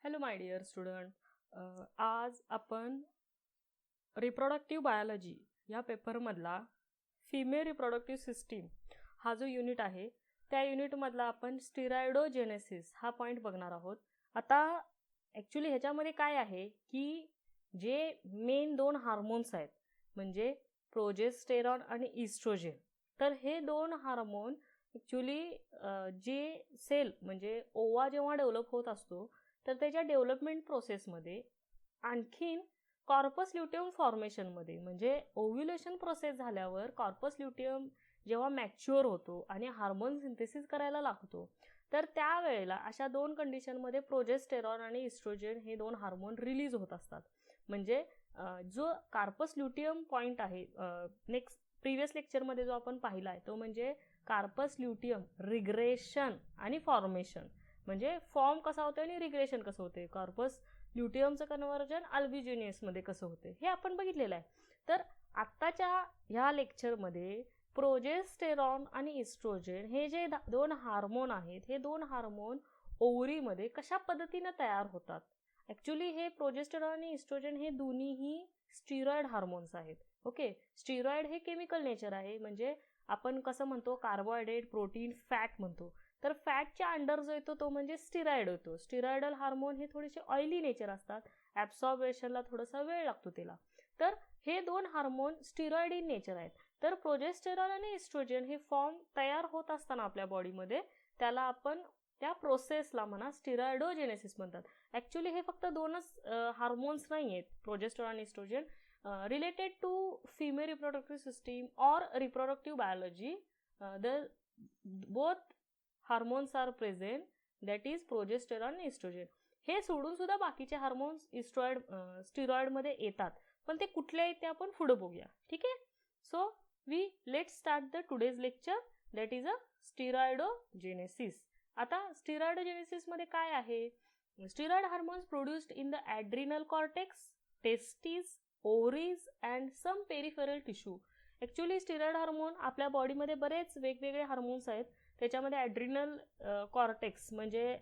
Hello my dear student, आज आपण reproductive biology या पेपरमधला फिमेल रिप्रोडक्टिव्ह सिस्टीम हा जो युनिट आहे त्या युनिटमधला आपण स्टिरॉइडोजेनेसिस हा पॉईंट बघणार आहोत. आता ॲक्च्युली ह्याच्यामध्ये काय आहे की जे मेन दोन हार्मोन्स आहेत म्हणजे प्रोजेस्टेरॉन आणि इस्ट्रोजेन, तर हे दोन हार्मोन ॲक्च्युली जे सेल म्हणजे ओवा जेव्हा डेव्हलप होत असतो तर त्याच्या डेव्हलपमेंट प्रोसेसमध्ये आणखीन कॉर्पस ल्युटियम फॉर्मेशनमध्ये म्हणजे ओव्ह्युलेशन प्रोसेस झाल्यावर कॉर्पस ल्युटियम जेव्हा मॅच्युअर होतो आणि हार्मोन सिंथेसिस करायला लागतो तर त्यावेळेला अशा दोन कंडिशनमध्ये प्रोजेस्टेरॉन आणि इस्ट्रोजेन हे दोन हार्मोन रिलीज होत असतात. म्हणजे जो कार्पस ल्युटियम पॉईंट आहे प्रिव्हियस लेक्चरमध्ये जो आपण पाहिला आहे तो म्हणजे कार्पस ल्युटियम रिग्रेशन आणि फॉर्मेशन, म्हणजे फॉर्म कसा होतो आणि रिग्रेशन कसं होते, कॉर्पस ल्युटियमचं कन्व्हर्जन अल्बिजिनियसमध्ये कसं होते हे आपण बघितलेलं आहे. तर आत्ताच्या ह्या लेक्चरमध्ये प्रोजेस्टेरॉन आणि इस्ट्रोजेन हे जे दोन हार्मोन आहेत हे दोन हार्मोन ओव्हरीमध्ये कशा पद्धतीने तयार होतात. ॲक्च्युली हे प्रोजेस्टेरॉन आणि इस्ट्रोजेन हे दोन्हीही स्टिरॉइड हार्मोन्स आहेत. ओके, स्टिरॉइड हे केमिकल नेचर आहे, म्हणजे आपण कसं म्हणतो कार्बोहायड्रेट प्रोटीन फॅट म्हणतो, तर फॅटच्या अंडर जो येतो तो म्हणजे स्टिरॉइड होतो. स्टिरॉइडल हार्मोन हे थोडेसे ऑइली नेचर असतात, ॲब्सॉर्बेशनला थोडासा वेळ लागतो त्याला. तर हे दोन हार्मोन स्टिरॉइड इन नेचर आहेत. तर प्रोजेस्टेरॉन आणि इस्ट्रोजेन हे फॉर्म तयार होत असताना आपल्या बॉडीमध्ये त्याला आपण त्या प्रोसेसला म्हणा स्टिरॉइडोजेनेसिस म्हणतात. ॲक्च्युली हे फक्त दोनच हार्मोन्स नाही आहेत प्रोजेस्टेरॉन आणि estrogen, related to female reproductive system और reproductive biology the both hormones are present, that is progesterone आणि इस्ट्रोजेन. हे सोडून सुद्धा बाकीचे हार्मोन्स स्टिरॉइडमध्ये येतात, पण ते कुठले आहेत ते आपण पुढे बघूया. ठीक आहे, so we let start the today's lecture, that is a steroidogenesis. आता स्टिरॉइडोजेनेसिसमध्ये काय आहे, steroid hormones produced in the adrenal cortex, testis, ovaries and some peripheral tissue. Actually steroid hormone आपल्या बॉडीमध्ये बरेच वेगवेगळे हार्मोन्स आहेत. त्याच्यामध्ये ॲड्रिनल कॉर्टेक्स म्हणजे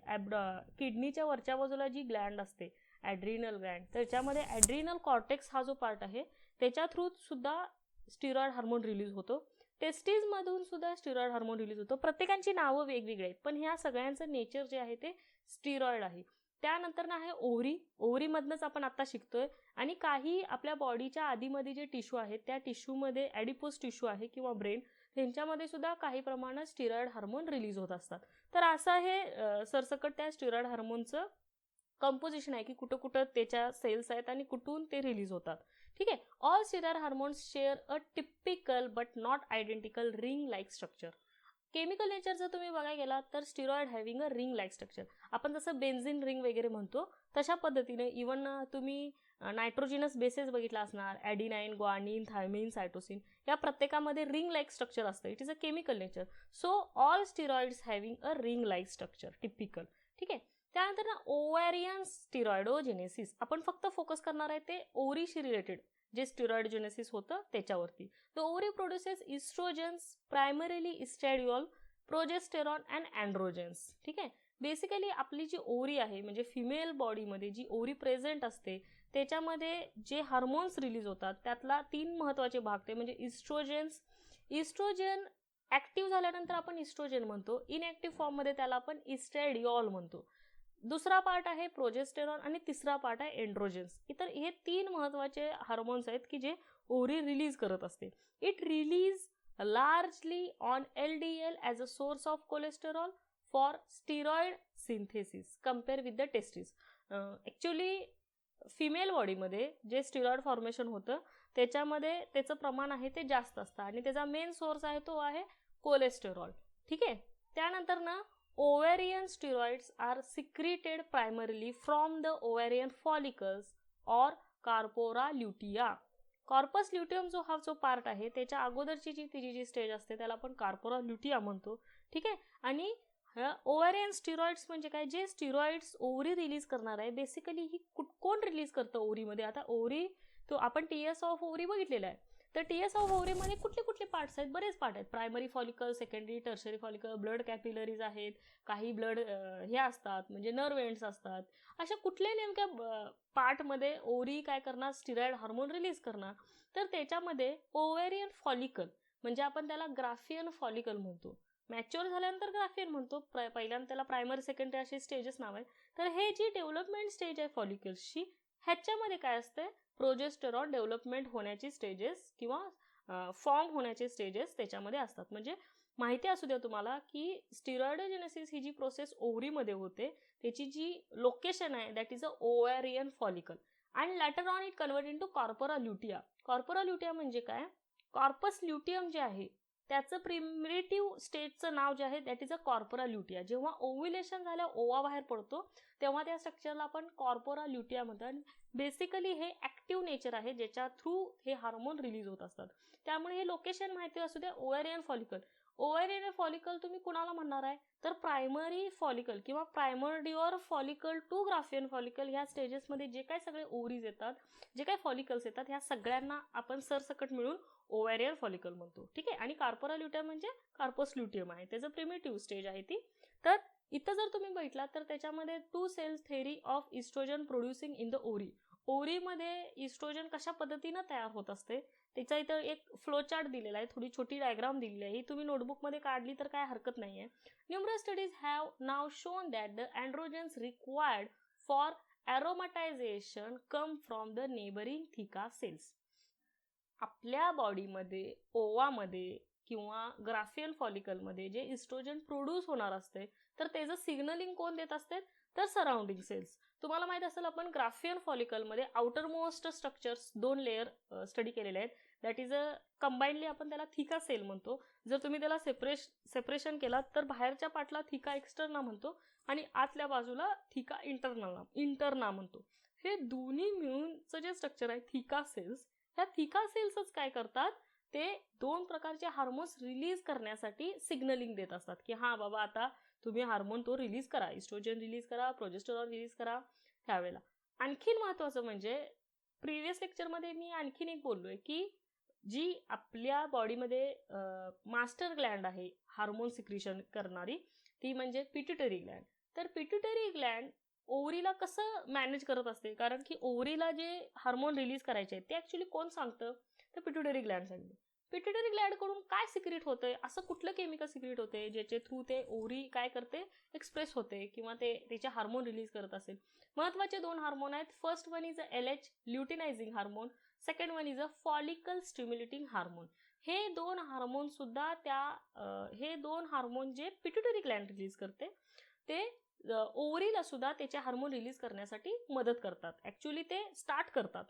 किडनीच्या वरच्या बाजूला जी ग्लँड असते ॲड्रिनल ग्लँड, त्याच्यामध्ये ॲड्रिनल कॉर्टेक्स हा जो पार्ट आहे त्याच्या थ्रू सुद्धा स्टिरॉइड हार्मोन रिलीज होतो. टेस्टीजमधून सुद्धा स्टिरॉइड हार्मोन रिलीज होतो. प्रत्येकांची नावं वेगवेगळी आहेत, पण ह्या सगळ्यांचं नेचर जे आहे ते स्टिरॉइड आहे. त्यानंतर ना आहे ओव्हरीमधनंच आपण आता शिकतोय. आणि काही आपल्या बॉडीच्या आधीमध्ये जे टिश्यू आहेत त्या टिश्यूमध्ये ॲडिपोस टिश्यू आहे किंवा ब्रेन, त्यांच्यामध्ये सुद्धा काही प्रमाणात स्टिरॉइड हार्मोन रिलीज होत असतात. तर असं हे सरसकट त्या स्टिरॉइड हार्मोनचं कंपोजिशन आहे की कुठं कुठं त्याच्या सेल्स आहेत आणि कुठून ते रिलीज होतात. ठीक आहे, all steroid hormones share a typical but not identical ring like structure. Chemical nature जर तुम्ही बघायला गेला तर steroid having a ring like structure, आपण जसं बेन्झिन रिंग वगैरे म्हणतो तशा पद्धतीने. इवन तुम्ही नायट्रोजिनस बेसेस बघितला असणार, ॲडिनाइन, ग्वानिन, थायमिन, सायटोसिन, या प्रत्येकामध्ये रिंग लाईक स्ट्रक्चर असतं. It is a chemical nature. So all steroids having a ring like structure typical. ठीक आहे, त्यानंतर ना ओव्हॅरियन स्टिरॉइडोजेनेसिस, आपण फक्त फोकस करणार आहे ते ओव्हरीशी रिलेटेड जे स्टिरॉइडोजेनेसिस होतं त्याच्यावरती. The ovary produces estrogens, primarily estradiol, progesterone and androgens. ठीक आहे, बेसिकली आपली जी ओव्हरी आहे म्हणजे फिमेल बॉडीमध्ये जी ओव्हरी प्रेझेंट असते त्याच्यामध्ये जे हार्मोन्स रिलीज होतात त्यातला तीन महत्त्वाचे भाग ते म्हणजे इस्ट्रोजेन्स. इस्ट्रोजन ॲक्टिव्ह झाल्यानंतर आपण इस्ट्रोजन म्हणतो, इनॲक्टिव्ह फॉर्ममध्ये त्याला आपण इस्ट्रॅडिओल म्हणतो. दुसरा पार्ट आहे प्रोजेस्टेरॉन आणि तिसरा पार्ट आहे एंड्रोजन्स. इतर हे तीन महत्त्वाचे हार्मोन्स आहेत की जे ओव्हरी रिलीज करत असते. It release largely on LDL as a source of cholesterol for steroid synthesis compare with the testis. Actually female बॉडीमध्ये जे स्टिरॉइड फॉर्मेशन होतं त्याच्यामध्ये त्याचं प्रमाण आहे ते जास्त असतं आणि त्याचा मेन सोर्स आहे तो आहे कोलेस्टेरॉल. ठीक आहे, त्यानंतर ना ovarian steroids are secreted primarily from the ovarian follicles और कार्पोरा ल्युटिया. कॉर्पस ल्युटियम जो पार्ट आहे त्याच्या अगोदरची तिची जी स्टेज असते त्याला आपण कार्पोरा ल्युटिया म्हणतो. ठीक आहे, आणि ओव्हॅरियन स्टिरॉइड्स म्हणजे काय, जे स्टिरॉइड्स ओव्हरी रिलीज करणार आहे. बेसिकली ही कोण रिलीज करतं ओव्हरीमध्ये, आता ओव्हरी तो आपण TS ऑफ ओव्हरी बघितलेला आहे. तर टीएस ऑफ ओव्हरीमध्ये कुठले कुठले पार्ट्स आहेत, बरेच पार्ट आहेत. Primary follicle, secondary, tertiary follicle, blood capillaries आहेत, काही ब्लड हे असतात म्हणजे नर्व एंड्स असतात. अशा कुठल्या नेमक्या पार्टमध्ये ओव्हरी काय करणार, स्टिरॉइड हार्मोन रिलीज करणार. तर त्याच्यामध्ये ओव्हेरियन फॉलिकल म्हणजे आपण त्याला ग्राफियन फॉलिकल म्हणतो, मॅच्युअर झाल्यानंतर ग्राफियन म्हणतो. पहिल्यांदा त्याला प्रायमरी, सेकंडरी असे स्टेजेस नाव आहे. तर हे जी डेव्हलपमेंट स्टेज आहे फॉलिकल्सची, ह्याच्यामध्ये काय असते, प्रोजेस्टेरॉन डेव्हलपमेंट होण्याची स्टेजेस किंवा फॉर्म होण्याचे स्टेजेस त्याच्यामध्ये असतात. म्हणजे माहिती असू द्या तुम्हाला की स्टिरॉइडोजेनेसिस ही जी प्रोसेस ओव्हरीमध्ये होते त्याची जी लोकेशन आहे that is a ovarian follicle and later on it convert into corpora lutea. Corpora lutea म्हणजे काय, कॉर्पस ल्युटियम जे आहे त्याचं प्रिमिटिव्ह स्टेजचं नाव जे आहे दॅट इज अ कॉर्पोरा ल्युटिया. जेव्हा ओव्ह्युलेशन झाल्या ओवा बाहेर पडतो तेव्हा त्या स्ट्रक्चरला आपण कॉर्पोरा ल्युटिया म्हणतात. बेसिकली हे ऍक्टिव्ह नेचर आहे ज्याच्या थ्रू हे हार्मोन रिलीज होत असतात. त्यामुळे हे लोकेशन माहिती असू द्या, ओव्हेरियन फॉलिकल. ओव्हेरियन फॉलिकल तुम्ही कुणाला म्हणणार आहे, तर प्रायमरी फॉलिकल किंवा प्रायमर्डिओर फॉलिकल टू ग्राफियन फॉलिकल ह्या स्टेजेसमध्ये जे काही सगळे ओव्हरीज येतात, जे काही फॉलिकल्स येतात, ह्या सगळ्यांना आपण सरसकट मिळून ओव्हेरियन फॉलिकल म्हणतो. ठीक आहे. आणि कॉर्पोरा ल्युटियम म्हणजे कार्पस ल्युटियम आहे, त्याचं प्रिमिटिव्ह स्टेज आहे ती. तर इथं जर तुम्ही बघितला तर त्याच्यामध्ये 2 cells theory of estrogen producing in the ovary. ओव्हरीमध्ये इस्ट्रोजन कशा पद्धतीनं तयार होत असते त्याचा इथं एक फ्लो चार्ट दिलेला आहे, थोडी छोटी डायग्राम दिलेली आहे. ही तुम्ही नोटबुकमध्ये काढली तर काय हरकत नाही आहे. Numerous studies have now shown that the androgens required for aromatization come from the neighbouring theca cells. आपल्या बॉडीमध्ये ओवामध्ये किंवा ग्राफियन फॉलिकलमध्ये जे इस्ट्रोजन प्रोड्यूस होणार असते तर त्याचं सिग्नलिंग कोण देत असते, तर सराउंडिंग सेल्स. तुम्हाला माहित असेल आपण ग्राफियन फॉलिकलमध्ये outer most structures 2 layer study केलेले आहेत. दॅट इज अ कंबाईनली आपण त्याला थिका सेल म्हणतो. जर तुम्ही त्याला सेपरेशन केलात तर बाहेरच्या पार्टला थिका एक्सटर्ना म्हणतो आणि आतल्या बाजूला थिका इंटरना म्हणतो. हे दोन्ही मिळूनचं जे स्ट्रक्चर आहे थिका सेल्स, ह्या थिका सेल्सच काय करतात, ते 2 प्रकारचे हार्मोन्स रिलीज करण्यासाठी सिग्नलिंग देत असतात की हा बाबा आता तुम्ही हार्मोन तो रिलीज करा, इस्ट्रोजन रिलीज करा, प्रोजेस्टेरॉन रिलीज करा. त्यावेळेला आणखीन महत्त्वाचं म्हणजे प्रिव्हियस लेक्चरमध्ये मी आणखीन एक बोललोय की जी आपल्या बॉडीमध्ये मास्टर ग्लँड आहे हार्मोन सिक्रिशन करणारी, ती म्हणजे पिट्युटरी ग्लँड. तर पिट्युटरी ग्लँड ओव्हरीला कसं मॅनेज करत असते, कारण की ओव्हरीला जे हार्मोन रिलीज करायचे आहेत ते ऍक्च्युली कोण सांगतं, तर पिट्युटरी ग्लँड सांगते. पिट्युटरी ग्लँड कडून काय सिक्रिट होतंय, असं कुठलं केमिकल सिक्रिट होते ज्याचे थ्रू ते ओव्हरी काय करते, एक्सप्रेस होते किंवा ते त्याचे हार्मोन रिलीज करत असेल. महत्वाचे 2 हार्मोन आहेत. First one is a LH luteinising hormone, second one is a follicle stimulating hormone. हे 2 हार्मोन सुद्धा हे 2 हार्मोन जे पिट्युटरी ग्लँड रिलीज करते ते ओव्हरीला सुद्धा त्याचे हार्मोन रिलीज करण्यासाठी मदत करतात, ऍक्च्युली ते स्टार्ट करतात.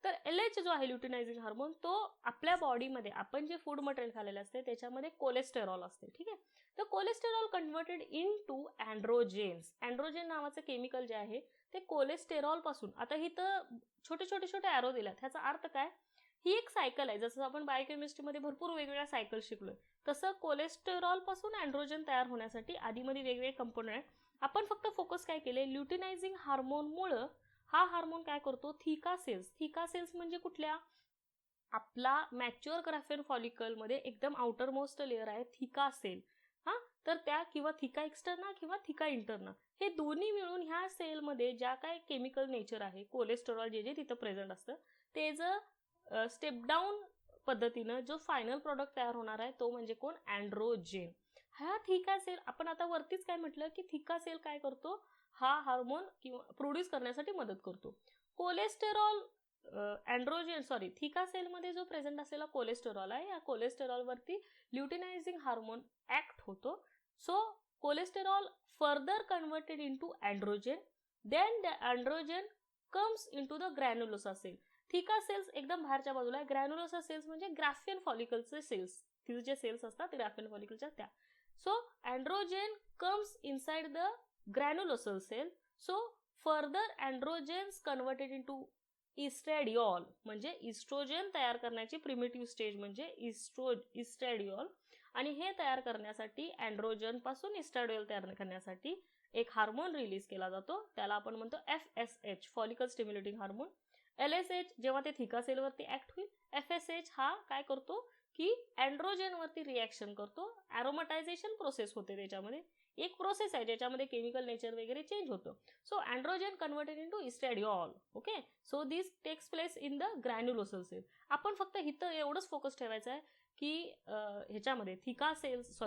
तर LH जो आहे ल्युटिनायझिंग हार्मोन, तो आपल्या बॉडीमध्ये आपण जे फूड मटेरियल खाल्लेलं असते त्याच्यामध्ये कोलेस्टेरॉल असते. ठीक आहे. तर कोलेस्टेरॉल कन्वर्टेड इन टू अँड्रोजेन्स. अँड्रोजेन नावाचं केमिकल जे आहे ते कोलेस्टेरॉल पासून, आता ही तर छोटे छोटे छोटे ॲरो दिल्यात, ह्याचा अर्थ काय, ही एक सायकल आहे. जसं आपण बायोकेमिस्ट्रीमध्ये भरपूर वेगवेगळ्या सायकल शिकलोय तसं कोलेस्टेरॉल पासून अँड्रोजन तयार होण्यासाठी आधीमध्ये वेगवेगळे कंपोनंट आहेत. आपण फक्त फोकस काय केले, ल्युटिनायझिंग हार्मोनमुळे हा हार्मोन काय करतो, थिका सेल्स म्हणजे कुठल्या, आपला मॅच्युअर ग्राफियन फॉलिकल मध्ये एकदम आउटर मोस्ट लेअर आहे थिका सेल. हा, तर त्या किंवा थिका एक्सटर्ना किंवा थिका इंटरना, हे दोन्ही मिळून ह्या सेलमध्ये ज्या काय केमिकल नेचर आहे, कोलेस्टेरॉल जे जे तिथं प्रेझेंट असतं ते जर स्टेप डाऊन पद्धतीनं जो फायनल प्रोडक्ट तयार होणार आहे तो म्हणजे कोण, अँड्रोजेन. हा थिका सेल, आपण आता वरतीच काय म्हटलं की थिका सेल काय करतो, हा हार्मोन किंवा प्रोड्यूस करण्यासाठी मदत करतो. कोलेस्टेरॉल थिका सेलमध्ये जो प्रेझेंट असलेला कोलेस्टेरॉल आहे, या कोलेस्टेरॉल वरती ल्युटिनायझिंग हार्मोन ऍक्ट होतो. So cholesterol further converted into androgen, then the androgen comes into the granulosa cell. Theca cells एकदम बाहेरच्या बाजूला आहे, ग्रॅन्युलोसा सेल्स म्हणजे ग्राफियन फॉलिकलचे सेल्स, तिथे जे सेल्स असतात ग्राफियन फॉलिकलच्या त्या. So androgen comes inside the granulosa cell. So further androgens converted into estradiol, म्हणजे इस्ट्रोजन तयार करण्याची प्रिमिटिव्ह स्टेज म्हणजे इस्ट्रॅडिओल. आणि हे तयार करण्यासाठी अँड्रोजन पासून इस्ट्रॅडिओल तयार करण्यासाठी एक हार्मोन रिलीज केला जातो, त्याला आपण म्हणतो FSH, follicle stimulating hormone. LSH जेव्हा ते थिका सेलवरती ऍक्ट होईल, FSH हा काय करतो की अँड्रोजन वरती रिॲक्शन करतो, ॲरोमटायझेशन प्रोसेस होते त्याच्यामध्ये. एक प्रोसेस आहे ज्याच्यामध्ये केमिकल नेचर वगैरे चेंज होतं. So androgen converted into estradiol. Okay, so this takes place in the granulosal cell. आपण फक्त इथं एवढंच फोकस ठेवायचं आहे की ह्याच्यामध्ये थिका सेल्स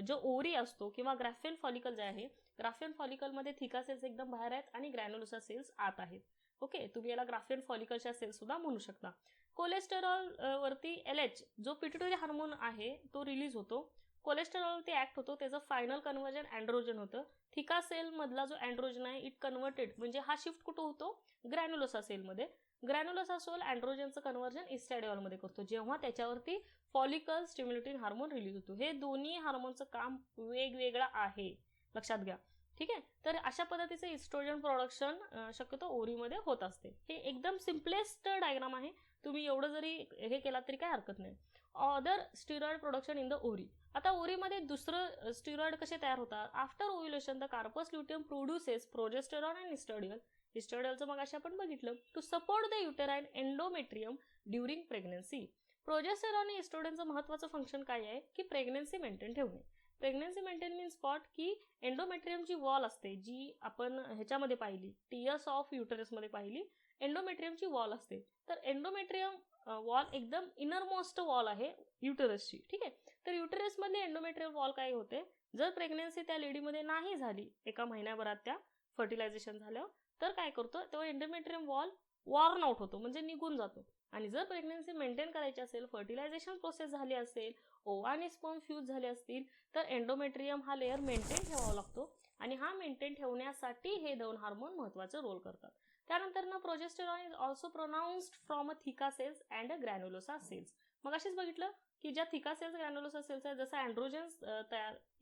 जो ओरी असतो किंवा ग्राफियन फॉलिकल जे आहे, ग्राफियन फॉलिकलमध्ये थिका सेल्स एकदम बाहेर आहेत आणि ग्रॅन्युलोसा सेल्स आत आहेत. ओके, तुम्ही याला ग्राफियन फॉलिकलच्या सेल्स सुद्धा म्हणू शकता. कोलेस्टेरॉल वरती LH जो पिट्युटरी हार्मोन आहे तो रिलीज होतो. कोलेस्टेरॉल ते ऍक्ट होतो, त्याचं फायनल कन्व्हर्जन अँड्रोजन होतं. थिका सेल मधला जो अँड्रोजन आहे इट कन्वर्टेड, म्हणजे हा शिफ्ट कुठं होतो, ग्रॅन्युलोसा सेलमध्ये. ग्रॅन्युलोसा सेल अँड्रोजनचं कन्व्हर्जन इस्ट्रॅडिओलमध्ये करतो जेव्हा त्याच्यावरती फॉलिकल स्टिम्युलेटिंग हार्मोन रिलीज होतो. हे दोन्ही हार्मोनचं काम वेगवेगळं आहे, लक्षात घ्या. ठीक आहे, तर अशा पद्धतीचं इस्ट्रोजन प्रोडक्शन शक्यतो ओरीमध्ये होत असते. हे एकदम सिम्पलेस्ट डायग्राम आहे, तुम्ही एवढं जरी हे केलात तरी काय हरकत नाही. Other steroid production in the ovary. आता ओरीमध्ये दुसरं स्टिरॉइड कसे तयार होतात, after ovulation the corpus luteum produces progesterone and estradiol. इस्ट्रॅडिओलचं मग अशी आपण बघितलं, to support the uterine endometrium during pregnancy. Progesterone आणि इस्ट्रोजनचं महत्त्वाचं फंक्शन काय आहे की प्रेग्नन्सी मेंटेन ठेवणे. प्रेग्नन्सी मेंटेन मीन्स व्हॉट की एंडोमेट्रियमची वॉल असते जी आपण ह्याच्यामध्ये पाहिली, टीयर्स ऑफ युटरसमध्ये पाहिली, एंडोमेट्रियमची वॉल असते. तर एंडोमेट्रियम वॉल एकदम इनरमोस्ट वॉल आहे युटरसची. ठीक आहे, तर युटरसमधली एंडोमेट्रियम वॉल काय होते, जर प्रेग्नन्सी त्या लेडीमध्ये नाही झाली एका महिन्याभरात त्या फर्टिलायझेशन झाल्यावर, तर काय करतो तो एंडोमेट्रियम वॉल वॉर्न आउट होतो, म्हणजे निघून जातो. आणि जर प्रेग्नन्सी मेंटेन करायची असेल, फर्टिलायझेशन प्रोसेस झाली असेल, ओवा आणि स्पर्म फ्यूज झाले असतील, तर एंडोमेट्रियम हा लेअर मेंटेन ठेवावा लागतो. आणि हा मेंटेन ठेवण्यासाठी हे दोन हार्मोन महत्त्वाचं रोल करतात. त्यानंतर ना progesterone is also pronounced from a theca cells and a granulosa cells. मग अशीच बघितलं की ज्या थिका सेल्स ग्रॅन्युलोसा सेल्स आहेत, जसं अँड्रोजन्स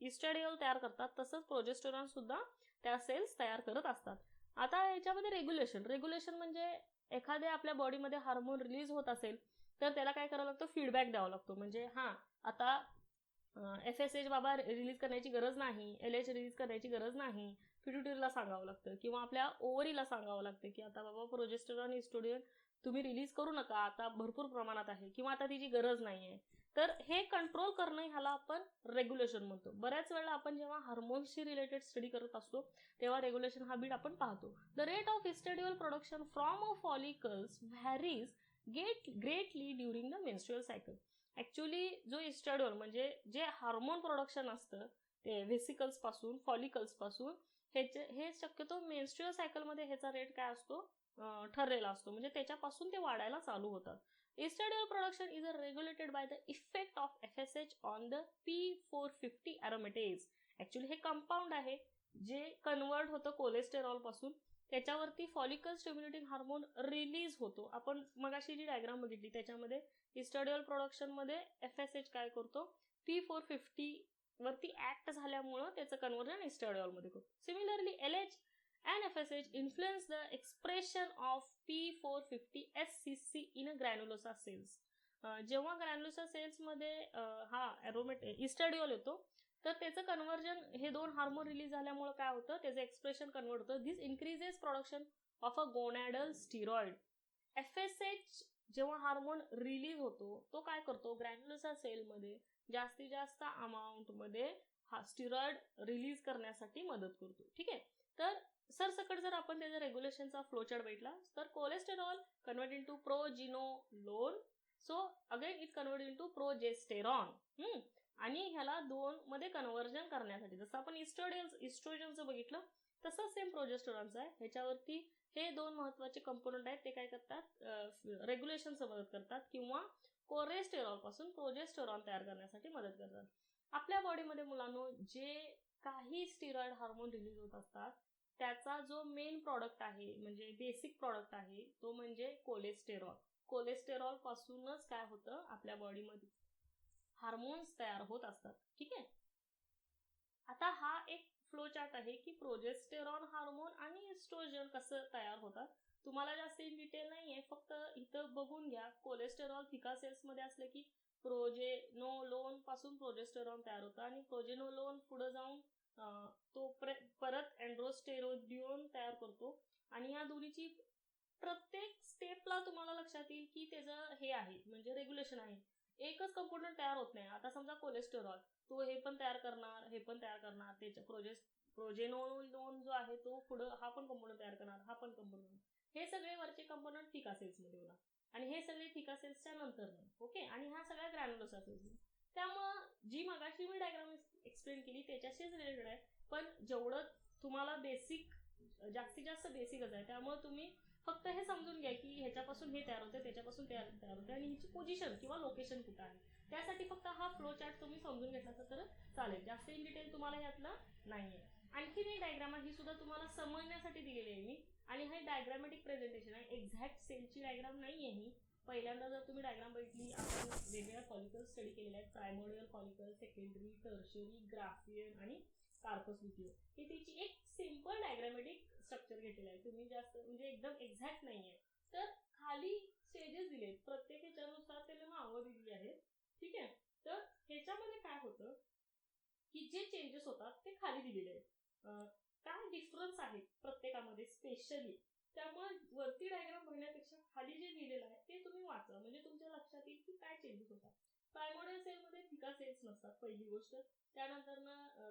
इस्ट्रॅडिओल तयार करतात तसंच प्रोजेस्टेरॉन सुद्धा त्या सेल्स तयार करत असतात. आता याच्यामध्ये रेग्युलेशन म्हणजे एखाद्या आपल्या बॉडीमध्ये हार्मोन रिलीज होत असेल तर त्याला काय करावं लागतं, फीडबॅक द्यावा लागतो. म्हणजे आता FSH बाबा रिलीज करण्याची गरज नाही, LH रिलीज करण्याची गरज नाही, पिट्युटरीला सांगावं लागतं किंवा आपल्या ओव्हरीला सांगावं लागतं की आता बाबा प्रोजेस्टेरॉन इस्ट्रोजन तुम्ही रिलीज करू नका, आता भरपूर प्रमाणात आहे किंवा आता तिची गरज नाही आहे. तर हे कंट्रोल करणं ह्याला आपण रेग्युलेशन म्हणतो. बऱ्याच वेळा आपण जेव्हा हार्मोन्सशी रिलेटेड स्टडी करत असतो तेव्हा रेग्युलेशन हा बीट आपण पाहतो. The rate of estradiol production from a follicles varies greatly during the menstrual cycle. Actually जो इस्ट्रॅडिओल म्हणजे जे हार्मोन प्रोडक्शन असतं ते व्हेसिकल्स पासून, फॉलिकल्स पासून, हे शक्यतो मेन्स्ट्रुअल सायकलमध्ये ह्याचा रेट काय असतो, ठरलेला असतो, म्हणजे त्याच्यापासून ते वाढायला चालू होतात. Estradiol production is regulated by the effect of FSH on the P450 aromatase. Actually हे कंपाऊंड आहे जे कन्वर्ट होतं कोलेस्टेरॉल पासून, त्याच्यावरती फॉलिकल स्टिम्युलेटिंग हार्मोन रिलीज होतो. आपण मगाशी जी डायग्राम बघितली त्याच्यामध्ये इस्ट्रॅडिओल प्रोडक्शन मध्ये FSH काय करतो, P450 वरती ऍक्ट झाल्यामुळं त्याचं कन्वर्जन इस्ट्रॅडिओल मध्ये करतो. Similarly LH and FSH influence the expression of P450 SCC in a granulosa cells. जेव्हा ग्रॅन्युलोसा सेल्स मध्ये इस्ट्रॅडिओल येतो तर त्याचं कन्वर्जन हे दोन हार्मोन रिलीज झाल्यामुळे काय होतं, त्याचं एक्सप्रेशन कन्वर्ट होतं. This increases production of a gonadal steroid. FSH जेव्हा हार्मोन रिलीज होतो तो काय करतो, ग्रॅन्युलोसा सेलमध्ये जास्तीत जास्त अमाऊंट मध्ये हा स्टिरॉइड रिलीज करण्यासाठी मदत करतो. ठीक आहे, तर सरसकट जर आपण त्याच्या रेग्युलेशनचा फ्लोचार्ट बघितला तर cholesterol convert into pregnenolone, so again it convert into progesterone. आणि ह्याला दोन मध्ये कन्वर्जन करण्यासाठी जसं आपण इस्ट्रोजनचं बघितलं तसंच सेम प्रोजेस्टेरॉनचं आहे. ह्याच्यावरती हे दोन महत्त्वाचे कंपोनंट आहेत, ते काय करतात, रेग्युलेशनचं मदत करतात किंवा कोलेस्टेरॉल पासून प्रोजेस्टेरॉन तयार करण्यासाठी मदत करतात. आपल्या बॉडीमध्ये मुलांनो जे काही स्टिरॉइड हार्मोन रिलीज होत असतात त्याचा जो मेन प्रॉडक्ट आहे, म्हणजे बेसिक प्रॉडक्ट आहे, तो म्हणजे कोलेस्टेरॉल. कोलेस्टेरॉल पासूनच काय होतं, आपल्या बॉडीमध्ये हार्मोन्स तयार होत असतात. ठीक आहे, आता हा एक फ्लो चार्ट आहे की प्रोजेस्टेरॉन हार्मोन आणि इस्ट्रोजन कसं तयार होतात. तुम्हाला जास्त इन डिटेल नाहीये, फक्त इथं बघून घ्या. कोलेस्टेरॉल थिका सेल्स मध्ये असले की प्रोजेनोलोन पासून प्रोजेस्टेरॉन तयार होतं आणि प्रोजेनोलोन पुढे जाऊन तो परत अँड्रोस्टेरोडिओन तयार करतो आणि या दोन्हीची प्रत्येक स्टेपला तुम्हाला लक्षात येईल की त्याचं हे आहे, म्हणजे रेग्युलेशन आहे. एकच कंपोनंट तयार होत नाही. आता समजा कोलेस्टेरॉल, तो हे पण तयार करणार, हे पण तयार करणार, त्याच्या प्रोजेनोन जो आहे तो पुढं हा पण कंपोनंट तयार करणार, हा पण कंपोनंट. हे सगळे वरचे कंपोनंट थिका सेल्समध्ये होणार आणि हे सगळे थिका सेल्सच्या नंतर. ओके, आणि ह्या सगळ्या ग्रॅन्युलोसा सेल्स. त्यामुळं जी मगाशी मी डायग्राम एक्सप्लेन केली त्याच्याशीच रिलेटेड आहे, पण जेवढं तुम्हाला बेसिक, जास्तीत जास्त बेसिकच आहे. त्यामुळे तुम्ही फक्त हे समजून घ्या की ह्याच्यापासून हे तयार होते, त्याच्यापासून तयार होते आणि ह्याची पोझिशन किंवा लोकेशन कुठं आहे. त्यासाठी फक्त हा फ्लो चार्ट तुम्ही समजून घेतला तर चालेल. जास्त इन डिटेल तुम्हाला यातलं नाहीये. आणखीन एक डायग्राम आहे, ही सुद्धा तुम्हाला समजण्यासाठी दिलेली आहे मी, आणि हे डायग्रामॅटिक प्रेझेंटेशन आहे. एक्झॅक्ट सेलची डायग्राम नाही आहे ही. पहिल्यांदा जर तुम्ही डायग्राम बघितली, आपण वेगवेगळ्या फॉलिकल्स स्टडी केलेल्या आहेत. प्रायमोडियल फॉलिकल, सेकंडरी, टर्शियरी, ग्राफियन आणि कार्पस ल्युटियम. हे त्याची एक सिंपल डायग्रामॅटिक स्ट्रक्चर घेतलेलं आहे. तुम्ही जास्त म्हणजे एकदम एक्झॅक्ट नाहीये. तर खाली स्टेजेस दिलेत, प्रत्येक ह्याच्यानुसार त्याला नावं दिली आहेत. ठीक आहे, तर ह्याच्यामध्ये काय होतं की जे चेंजेस होतात ते खाली दिलेले आहेत. काय डिफरन्स आहेत प्रत्येकामध्ये स्पेशली, त्यामुळे वरती डायग्राम बघण्यापेक्षा खाली जे दिलेलं आहे ते तुम्ही वाचा, म्हणजे तुमच्या लक्षात येईल की काय चेंजेस होतात. प्रायमोडियल सेलमध्ये थिका सेल्स नसतात, पहिली गोष्ट. त्यानंतर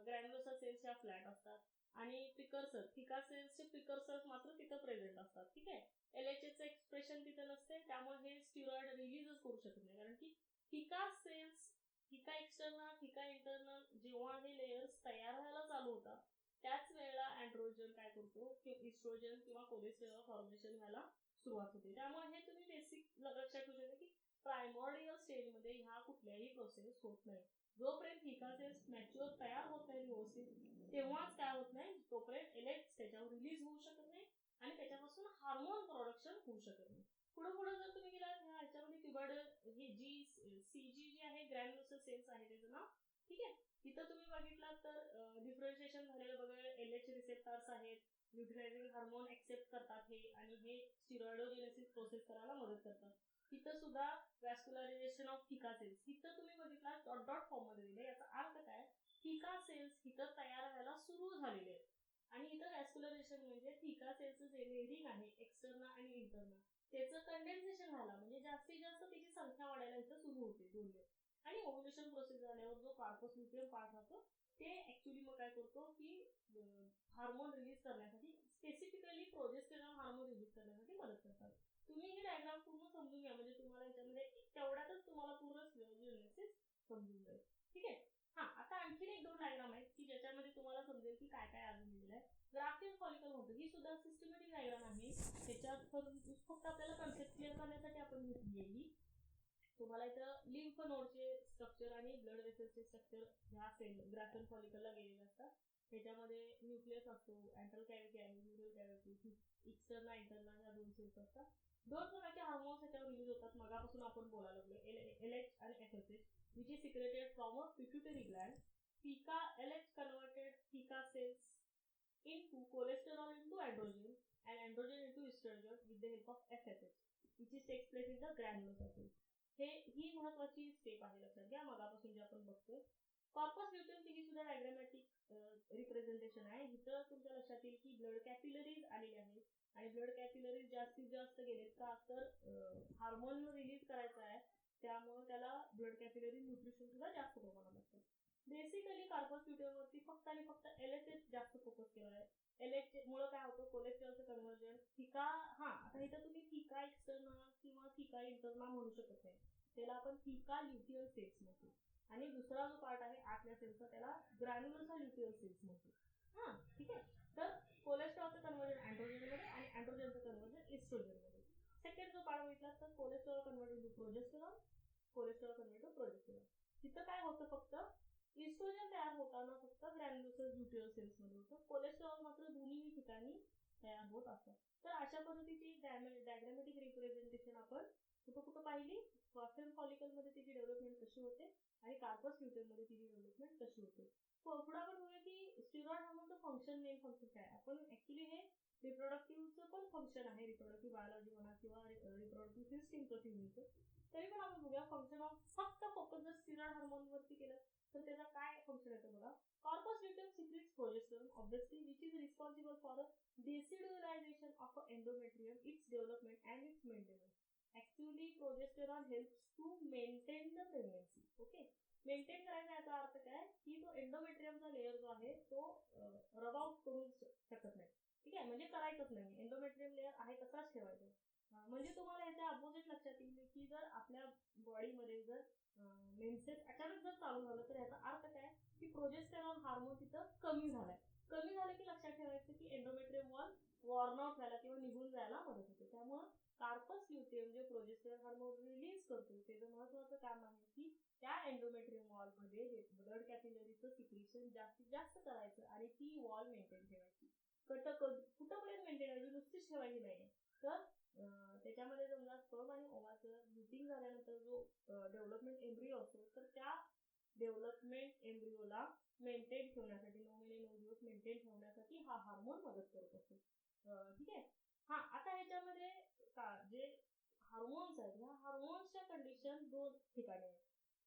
ग्रॅन्युलोसा सेल्स ह्या फ्लॅट असतात आणि प्रिकर्सर, थिका सेल्सचे प्रिकर्सर्स मात्र तिथं प्रेझेंट असतात. ठीक आहे, LHAचं एक्सप्रेशन तिथं नसते, त्यामुळे हे स्टिरॉइड रिलीजच करू शकत नाही. कारण की थिका सेल्स, थिका एक्सटर्नल, थिका इंटरनल, जेव्हा हे लेयर्स तयार व्हायला चालू होतात त्याच वेळेला अँड्रोजन काय करतो की इस्ट्रोजन किंवा कोलेस्टेरॉल फॉर्मेशन व्हायला सुरुवात होते. त्यामुळे हे तुम्ही बेसिक लक्षात ठेवू शकता की प्रायमोडियल स्टेजमध्ये ह्या कुठल्याही प्रोसेस होत नाही. जोपर्यंत थिका सेल्स मॅच्युअर तयार होत नाही व्यवस्थित, तेव्हाच काय होत नाही, तोपर्यंत एलेक्स त्याच्यावर रिलीज होऊ शकत नाही आणि त्याच्यापासून हार्मोन प्रोडक्शन होऊ शकत नाही. पुढे जर तुम्ही गेला ह्याच्यामध्ये क्युबाइड, हे जी CG जी आहे ग्रॅन्युलोसा सेल्स आहे त्याचं नाव. ठीक आहे, तिथं तुम्ही बघितलं तर डिफरन्शिएशन झालेलं बघा, LH रिसेप्टर्स आहेत, न्यूट्रलायझिंग हार्मोन एक्सेप्ट करतात हे, आणि हे स्टिरॉइडोजेनेसिस प्रोसेस करायला मदत करतात. तिथं सुद्धा वॅस्क्युलरायझेशन ऑफ थिका सेल्स, तिथं तुम्ही बघितला डॉट डॉट फॉर्म मध्ये दिले. याचा अर्थ काय, थिका सेल्स इथं तयार व्हायला सुरू झालेले आहेत आणि इथं वॅस्क्युलरायझेशन म्हणजे थिका सेल्सचं जे लेअरिंग आहे एक्सटर्नल आणि इंटरनल, त्याचं कंडेन्सेशन व्हायला म्हणजे जास्तीत जास्त त्याची संख्या वाढायला इथं सुरू होते दोन लेअर. आणि ओव्ह्युलेशन प्रोसेस झाल्यावर जो कार्पस ल्युटियम पार्ट राहतो ते ऍक्च्युली मग काय करतो की हार्मोन रिलीज करण्यासाठी, स्पेसिफिकली प्रोजेस्टेरॉन हार्मोन रिलीज करण्यासाठी मदत करतात. तुम्ही हे डायग्राम पूर्ण समजून घ्या, म्हणजे तुम्हाला याच्यामध्ये तेवढ्यातच तुम्हाला पूर्ण स्क्लेरोसिस समजून जाईल. ठीक आहे, हा आता आणखीन एक दोन डायग्राम आहेत की ज्याच्यामध्ये तुम्हाला समजेल की काय काय अजून दिलेलं आहे. ग्राफियन फॉलिकल होतं, ही सुद्धा सिस्टमॅटिक डायग्राम आहे. त्याच्यात फक्त आपल्याला कन्सेप्ट क्लिअर करण्यासाठी आपण घेतली. तुम्हाला इथं लिम्फ नोडचे स्ट्रक्चर आणि ब्लड वेसलचे स्ट्रक्चर ह्या सेल ग्राफियन फॉलिकलला गेलेले असतात. त्याच्यामध्ये न्यूक्लियस असतो, अँट्रल कॅव्हिटी आहे, न्यूरल कॅव्हिटी, एक्सटर्नल इंटरनल ह्या दोन सेल्स असतात. दोन प्रकारचे हार्मोन्स ह्याच्यावर रिलीज होतात. मगापासून आपण बोलायला लागलो, LH आणि FSH, which is secreted from a pituitary gland. LH converted thica cells into cholesterol into androgen and androgen into estrogen with the help of FSH, which is takes place in the granulosa cells. ही महत्वाची step आहे, लक्षात घ्या. मगापासून जे आपण बघतोय corpus luteum, ही सुद्धा diagrammatic representation आहे. इथं तुमच्या लक्षात येईल की ब्लड कॅपिलरीज आलेले आहेत आणि ब्लड कॅपिलरीज जास्तीत जास्त गेलेत का तर हार्मोन रिलीज करायचं आहे, त्यामुळे त्याला ब्लड कॅपिलरी न्यूट्रिशन सुद्धा जास्त प्रमाणात असतं. बेसिकली कार्पस ल्युटियम वरती फक्त आणि फक्त LH जास्त फोकस केला आहे. LH मुळे काय होतं, कोलेस्ट्रॉलचं कन्व्हर्जन. थिका, हा आता इथं तुम्ही थिका एक्सटर्नल किंवा थिका इंटरनल म्हणू शकत नाही, त्याला आपण थिका ल्युटियल सेल्स म्हणतो. आणि दुसरा जो पार्ट आहे आतल्या सेल्सचा त्याला ग्रॅन्युलोसा ल्युटियल सेल्स म्हणतो. हा ठीक आहे, तर कोलेस्ट्रॉलचं कन्व्हर्जन अँड्रोजनमध्ये आणि अँड्रोजनचं कन्व्हर्जन इस्ट्रोजनमध्ये. सेकंड जो पार्ट बघितला तर cholesterol converted to progesterone, cholesterol converted to progesterone. तिथं काय होतं, फक्त इस्ट्रोजन तयार होताना फक्त ग्रॅन्युलोसा ल्युटियल सेल्स मध्ये होतं, कोलेस्ट्रॉल मात्र दोन्ही ठिकाणी तयार होत असतात. तर अशा पद्धतीची डायग्रामॅटिक रिप्रेझेंटेशन आपण कुठं पाहिली, ग्राफियन फॉलिकल मध्ये तिची डेव्हलपमेंट कशी होते आणि कार्पस ल्युटियम मध्ये तिची डेव्हलपमेंट कशी होते. पुढे आपण बघूया की स्टिरॉइड हार्मोनचं फंक्शन, मेन फंक्शन काय. आपण ऍक्च्युली हे रिप्रोडक्टिव्हचं पण फंक्शन आहे, रिप्रोडक्टिव्ह बायोलॉजी म्हणा किंवा रिप्रोडक्टिव्ह सिस्टीमचं फिजिक्सचं. तरी पण आपण बघूया फंक्शन ऑफ फक्त फोकस जर स्टिरॉइड हार्मोन वरती केलं तर त्याचा काय फंक्शन येतं बघा. Corpus luteum secretes progesterone obviously which is responsible for decidualization of endometrium, its development and its maintenance. Actually progesterone helps to maintain the pregnancy. Okay, maintain करायचा याचा अर्थ काय की तो एंडोमेट्रियमचा लेअर जो आहे तो रब आउट करू शकत नाही. ठीक आहे, म्हणजे करायचंच नाही, एंडोमेट्रियम लेअर आहे तसाच ठेवायचा. म्हणजे तुम्हाला याच्या अपोजिट लक्षात येईल की जर आपल्या बॉडीमध्ये जर मेन्सेस अचानक जर चालू झालं तर याचा अर्थ काय की प्रोजेस्टेरॉन हार्मोन तिथं कमी झालाय. कमी झालं की लक्षात ठेवायचं की एंडोमेट्रियम वॉल वॉर्न आउट व्हायला किंवा निघून जायला मदत होते. त्यामुळे कार्पस ल्युटियम जे प्रोजेस्टेरॉन हार्मोन रिलीज करतो त्याचं महत्वाचं काम आहे की त्या एंडोमेट्रियम वॉल मध्ये ब्लड कॅपिलरीचं सिक्रेशन जास्तीत जास्त करायचं आणि ती वॉल मेंटेन ठेवायची. कुठंपर्यंत मेंटेन करायची, नुसतीच ठेवायची नाही. तर त्याच्यामध्ये समजा स्पर्म आणि ओवाचं मीटिंग झाल्यानंतर जो डेव्हलपमेंट एम्ब्रिओ असतो तर त्या डेव्हलपमेंट एम्ब्रिओला मेंटेन ठेवण्यासाठी 9 महिने 9 दिवस मेंटेन ठेवण्यासाठी हा हार्मोन मदत करत असतो. ठीक आहे. हा, आता ह्याच्यामध्ये जे हार्मोन्स आहेत ह्या हार्मोन्सच्या कंडिशन दोन ठिकाणी आहेत.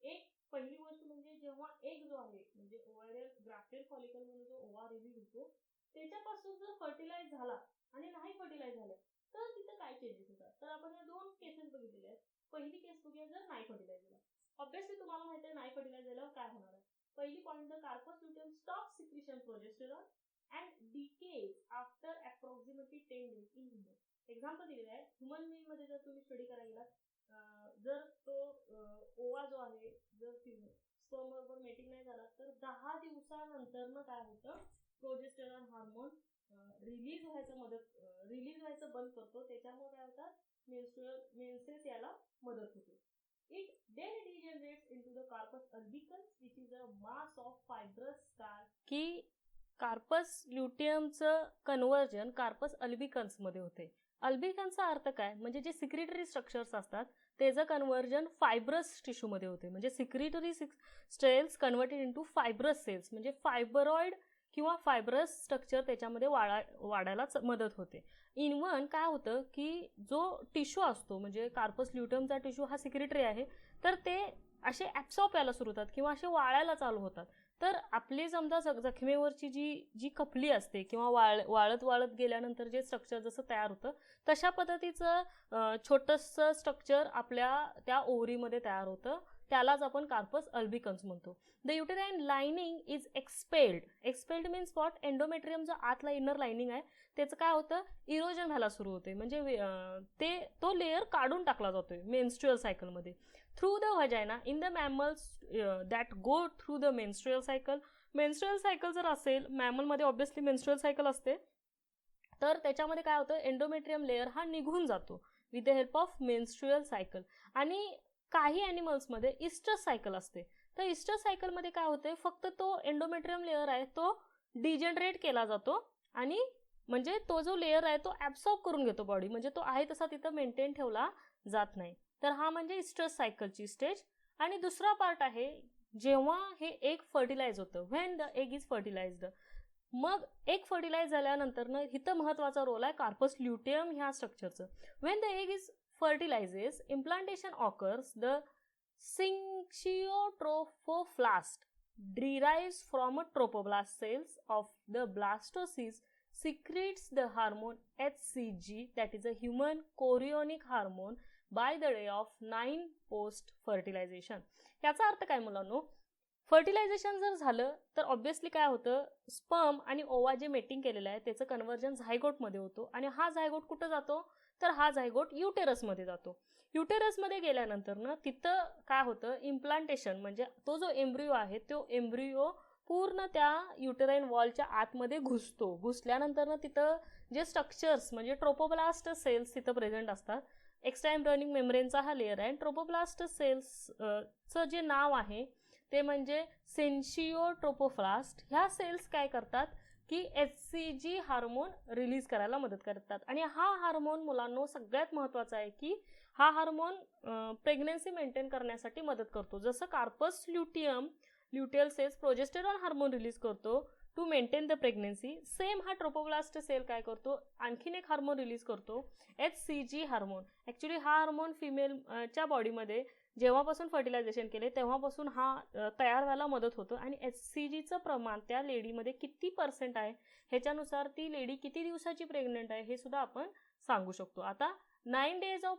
एक पहिली गोष्ट म्हणजे जेव्हा एग जो आहे म्हणजे ओव्हॅरियल ग्राफ्टेड फॉलिकल म्हणून जो ओवा रिलीज होतो त्याच्यापासून जर फर्टिलाइज झाला आणि नाही फर्टिलाइज झालं तर तिथं काय चेंजेस होतात. तर आपण या दोन केसेस बघितलेल्या आहेत. पहिली केस बघूया जर नाही फर्टिलाइज झाला. ऑब्विसली तुम्हाला माहिती आहे नाही फर्टिलाइज झाल्यावर काय होणार आहे. पहिली point, the corpus luteum stop secretion progesterone and decays after approximately 10 days in human. Example दिलेलं आहे. ह्युमन बीइंग मध्ये जर तुम्ही स्टडी करायला जर तो ओवा जो आहे जर स्पर्म बरोबर मेटिंग नाही झाला तर 10 दिवसानंतर काय होतं प्रोजेस्टेरॉन हार्मोन रिलीज व्हायचं बंद करतो. त्याच्यामुळे काय होतं मेन्सेस यायला मदत होते. It then degenerates into the carpus albicans which is a mass of fibrous scar. की कार्पस ल्युटियमचं कन्व्हर्जन कार्पस अल्बिकन्स मध्ये होते. अल्बिकन्सचा अर्थ काय म्हणजे जे सिक्रेटरी स्ट्रक्चर्स असतात त्याचं कन्व्हर्जन फायब्रस टिश्यू मध्ये होते. म्हणजे secretory cells converted into fibrous cells म्हणजे फायब्रॉइड किंवा फायब्रस स्ट्रक्चर त्याच्यामध्ये वाढायला मदत होते. इनवन काय होतं की जो टिश्यू असतो म्हणजे कार्पस ल्युटियमचा टिश्यू हा सिक्रेटरी आहे तर ते असे ऍब्सॉर्ब व्हायला सुरू होतात किंवा असे वाळायला चालू होतात. तर आपली समजा जखमेवरची जी कपली असते किंवा वाळत गेल्यानंतर जे स्ट्रक्चर जसं तयार होतं तशा पद्धतीचं छोटंसं स्ट्रक्चर आपल्या त्या ओव्हरीमध्ये तयार होतं. त्यालाच आपण कार्पस अल्बिकन्स म्हणतो. The uterine lining is expelled means what, endometrium जो आतला इनर लाइनिंग आहे त्याचं काय होतं इरोजन व्हायला सुरू होते म्हणजे तो लेअर काढून टाकला जातोय मेन्स्ट्रुअल सायकलमध्ये. Through the vagina in the mammals that go through the menstrual cycle जर असेल मॅमलमध्ये ऑब्विसली मेन्स्ट्रुअल सायकल असते तर त्याच्यामध्ये काय होतं एंडोमेट्रियम लेअर हा निघून जातो with the help of menstrual cycle. आणि काही ॲनिमल्समध्ये इस्टस सायकल असते. तर इस्टस सायकलमध्ये काय होते फक्त तो एंडोमेट्रियम लेअर आहे तो डिजनरेट केला जातो आणि म्हणजे तो जो लेअर आहे तो ऍब्सॉर्ब करून घेतो बॉडी म्हणजे तो आहे तसा तिथं मेंटेन ठेवला जात नाही. तर हा म्हणजे इस्टस सायकलची स्टेज. आणि दुसरा पार्ट आहे जेव्हा हे एग फर्टिलाइज होतं when the egg is fertilized. मग एग फर्टिलाइज झाल्यानंतर ना इथं महत्वाचा रोल आहे कार्पस ल्युटियम ह्या स्ट्रक्चरचं. When the egg is fertilizes, implantation occurs, the syncytiotrophoblasts derives from a trophoblast cells of the blastocyst secretes the hormone HCG that is a human chorionic hormone by the day of 9 post fertilization. याचा अर्थ काय मुलांनो, fertilisation जर झालं तर obviously काय होतं sperm आणि ओवा जे मेटिंग केलेलं आहे त्याचं कन्व्हर्जन झायगोटमध्ये होतो आणि हा झायगोट कुठं जातो तर हा झायगोट युटेरसमध्ये जातो. युटेरसमध्ये गेल्यानंतर ना तिथं काय होतं इम्प्लांटेशन म्हणजे तो जो एम्ब्रिओ आहे तो एम्ब्रिओ पूर्ण त्या युटेराइन वॉलच्या आतमध्ये घुसल्यानंतर ना तिथं जे स्ट्रक्चर्स म्हणजे ट्रोपोब्लास्ट सेल्स तिथं प्रेझेंट असतात. एक्स्ट्रा एम्ब्रियोनिक मेम्ब्रेनचा हा लेअर आहे. ट्रोपोब्लास्ट सेल्सचं जे नाव आहे ते म्हणजे सिन्सियोट्रोपोब्लास्ट. ह्या सेल्स काय करतात की HCG हार्मोन रिलीज करायला मदत करतात आणि हा हार्मोन मुलांनो सगळ्यात महत्त्वाचा आहे की हा हार्मोन प्रेग्नन्सी मेंटेन करण्यासाठी मदत करतो. जसं corpus luteum luteal cells progesterone hormone release करतो to maintain the pregnancy. Same हा ट्रोपोब्लास्ट सेल काय करतो, आणखीन एक हार्मोन रिलीज करतो, HCG हार्मोन. ॲक्च्युली हा हार्मोन फिमेलच्या बॉडीमध्ये जेव्हापासून फर्टिलायझेशन केले तेव्हापासून हा तयार व्हायला मदत होतं. आणि HCGचं प्रमाण त्या लेडीमध्ये किती % आहे ह्याच्यानुसार ती लेडी किती दिवसाची प्रेग्नंट आहे हे सुद्धा आपण सांगू शकतो. आता 9 days ऑफ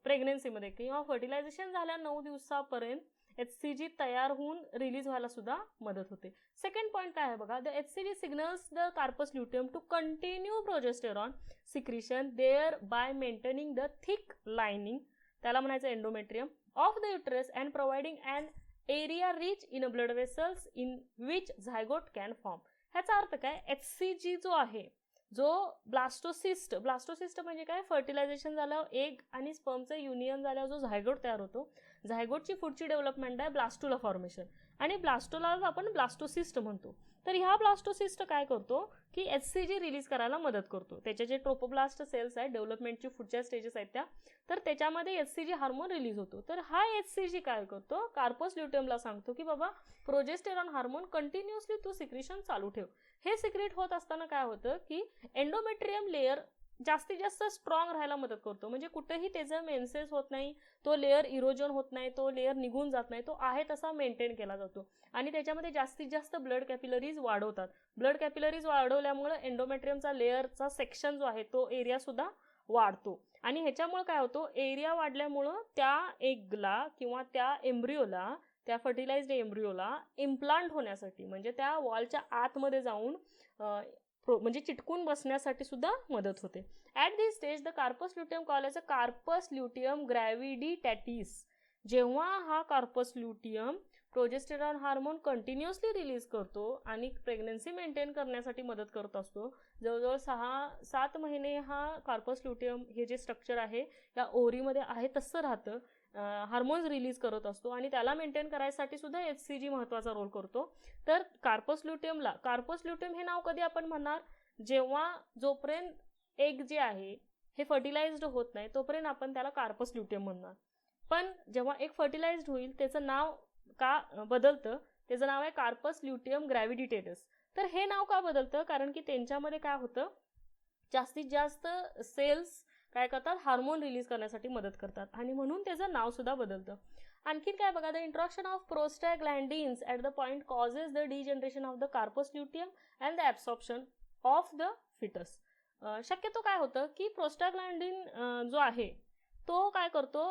प्रेग्नन्सीमध्ये किंवा फर्टिलायझेशन झाल्या 9 दिवसापर्यंत HCG तयार होऊन रिलीज व्हायला सुद्धा मदत होते. सेकंड पॉईंट काय आहे बघा, the HCG signals the corpus luteum to continue progesterone secretion thereby maintaining the thick lining, त्याला म्हणायचं endometrium, of the uterus and providing and area rich in blood vessels in which zygote can form. ह्याचा अर्थ काय, HCG जो आहे, जो blastocyst म्हणजे काय, फर्टिलायझेशन झाल्यावर एग आणि स्पर्मचं युनियन झाल्यावर जो झायगोट तयार होतो, झायगोटची पुढची डेव्हलपमेंट आहे ब्लास्टुला फॉर्मेशन, आणि ब्लास्टोलाच आपण ब्लास्टोसिस्ट म्हणतो. तर ह्या ब्लास्टोसिस्ट काय करतो की HCG रिलीज करायला मदत करतो. त्याचे जे ट्रोपोब्लास्ट सेल्स आहेत, डेव्हलपमेंटची पुढच्या स्टेजेस आहेत त्या, तर त्याच्यामध्ये HCG हार्मोन रिलीज होतो. तर हा HCG काय करतो, कार्पस ल्युटियमला सांगतो की बाबा प्रोजेस्टेरॉन हार्मोन कंटिन्युअसली तू सिक्रिशन चालू ठेव. हे सिक्रेट होत असताना काय होतं की एंडोमेट्रियम लेअर जास्तीत जास्त स्ट्रॉंग राहायला मदत करतो. म्हणजे कुठेही त्याचं मेन्सेस होत नाही, तो लेअर इरोजन होत नाही, तो लेअर निघून जात नाही, तो आहे तसा मेंटेन केला जातो. आणि त्याच्यामध्ये जास्तीत जास्त ब्लड कॅपिलरीज वाढवतात. ब्लड कॅपिलरीज वाढवल्यामुळे एंडोमेट्रियमचा लेअरचा सेक्शन जो आहे तो एरिया सुद्धा वाढतो. आणि ह्याच्यामुळे काय होतो, एरिया वाढल्यामुळं त्या एगला किंवा त्या एम्ब्रिओला, त्या फर्टिलाइज्ड एम्ब्रिओला इम्प्लांट होण्यासाठी, म्हणजे त्या वॉलच्या आतमध्ये जाऊन म्हणजे चिटकून बसण्यासाठी सुद्धा मदत होते. At this stage the corpus luteum call as a corpus luteum graviditatis. जेव्हा हा corpus luteum progesterone hormone continuously release करतो आणि प्रेग्नन्सी मेंटेन करण्यासाठी मदत करत असतो, जवळजवळ 6-7 महिने हा कार्पस ल्युटियम हे जे स्ट्रक्चर आहे या ओव्हरीमध्ये आहे तसं राहतं, हार्मोन्स रिलीज करत असतो, आणि त्याला मेंटेन करायसाठी सुद्धा HCG महत्त्वाचा रोल करतो. तर कार्पस ल्युटियम हे नाव कधी आपण म्हणणार, जेव्हा जोपर्यंत एग जे आहे हे फर्टिलाइज्ड होत नाही तोपर्यंत आपण त्याला कार्पस ल्युटियम म्हणणार. पण जेव्हा एक फर्टिलाइज्ड होईल त्याचं नाव का बदलतं, त्याचं नाव आहे कार्पस ल्युटियम ग्रॅव्हिडिटेटस. तर हे नाव का बदलतं, कारण की त्यांच्यामध्ये काय होतं, जास्तीत जास्त सेल्स काय करतात, हार्मोन रिलीज करण्यासाठी मदत करतात, आणि म्हणून त्याचं नाव सुद्धा बदलतं. आणखीन काय बघा, the introduction of prostaglandins at the point causes the degeneration of the corpus luteum and the absorption of the fetus. शक्यतो काय होतं की प्रोस्टॅग्लॅन्डिन जो आहे तो काय करतो,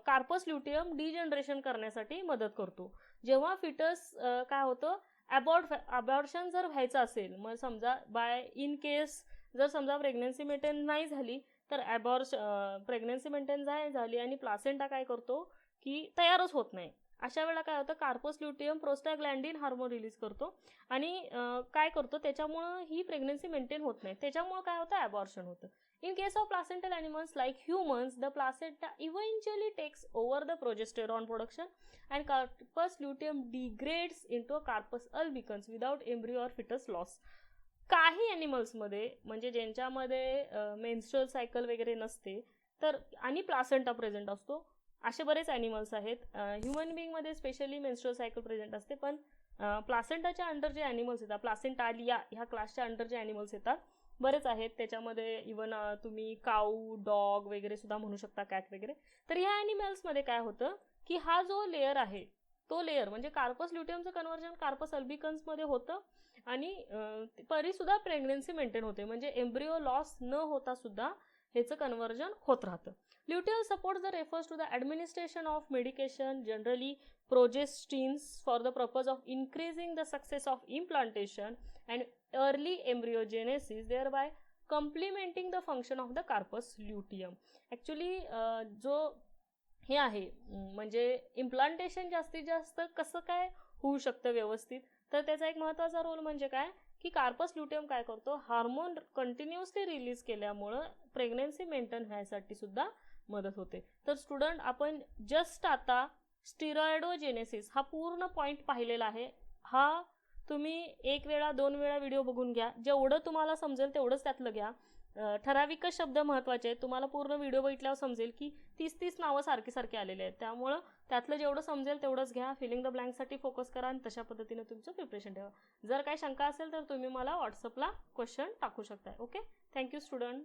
कार्पस ल्युटियम डिजनरेशन करण्यासाठी मदत करतो. जेव्हा फिटस काय होतं, अबॉर्शन जर व्हायचं असेल, मग समजा बाय इन केस जर समजा प्रेग्नन्सी मेंटेन नाही झाली, तर प्रेग्नन्सी मेंटेन झाली आणि प्लासेंटा काय करतो की तयारच होत नाही, अशा वेळेला काय होतं, कार्पस ल्युटियम प्रोस्टॅग्लॅन्डिन हार्मोन रिलीज करतो आणि काय करतो, त्याच्यामुळं ही प्रेग्नन्सी मेंटेन होत नाही, त्याच्यामुळं काय होतं, अबॉर्शन होतं. In case of placental animals like humans, the placenta eventually takes over the progesterone production and carpus luteum degrades into carpus albicans without embryo or fetus loss. काही ॲनिमल्समध्ये, म्हणजे ज्यांच्यामध्ये मेन्स्ट्रुअल सायकल वगैरे नसते तर आणि प्लासेंटा प्रेझेंट असतो, असे बरेच ॲनिमल्स आहेत. ह्युमन बिंगमध्ये स्पेशली मेन्स्ट्रुअल सायकल प्रेझेंट असते, पण प्लासेंटाच्या अंडर जे ॲनिमल्स येतात, प्लासेंटालिया ह्या क्लासच्या अंडर जे ॲनिमल्स येतात बरेच आहेत, त्याच्यामध्ये इवन तुम्ही काऊ, डॉग वगैरे सुद्धा म्हणू शकता, कॅट वगैरे. तर ह्या ॲनिमल्समध्ये काय होतं की हा जो लेअर आहे तो लेअर म्हणजे कार्पस ल्युटियमचं कन्व्हर्जन कार्पस अल्बिकन्समध्ये होतं आणि तरीसुद्धा प्रेग्नन्सी मेंटेन होते, म्हणजे एम्ब्रिओ लॉस न होता सुद्धा ह्याचं कन्व्हर्जन होत राहतं. Luteal support the refers to the administration of medication, generally progestins, for the purpose of increasing the success of implantation and early embryogenesis, thereby complementing the function of the carpus luteum. Actually जो हे आहे म्हणजे implantation जास्तीत जास्त कसं काय होऊ शकतं व्यवस्थित, तर त्याचा एक महत्त्वाचा रोल म्हणजे काय की कार्पस ल्युटियम काय करतो, हार्मोन कंटिन्युअसली रिलीज केल्यामुळं प्रेग्नन्सी मेंटेन व्हायसाठी सुद्धा मदत होते. तर स्टुडंट, आपण जस्ट आता स्टिरॉइडोजेनेसिस हा पूर्ण पॉईंट पाहिलेला आहे. हा तुम्ही 1 वेळा 2 वेळा व्हिडिओ बघून घ्या, जेवढं तुम्हाला समजेल तेवढंच त्यातलं घ्या. ठराविकच शब्द महत्त्वाचे आहेत. तुम्हाला पूर्ण व्हिडिओ बघितल्यावर समजेल की 30 नावं सारखी आलेली आहेत. त्यामुळं त्यातलं जेवढं समजेल तेवढंच घ्या. फिलिंग द ब्लँकसाठी फोकस करा आणि तशा पद्धतीने तुमचं प्रिपरेशन ठेवा. जर काही शंका असेल तर तुम्ही मला व्हॉट्सअपला क्वेश्चन टाकू शकता. Okay, thank you student.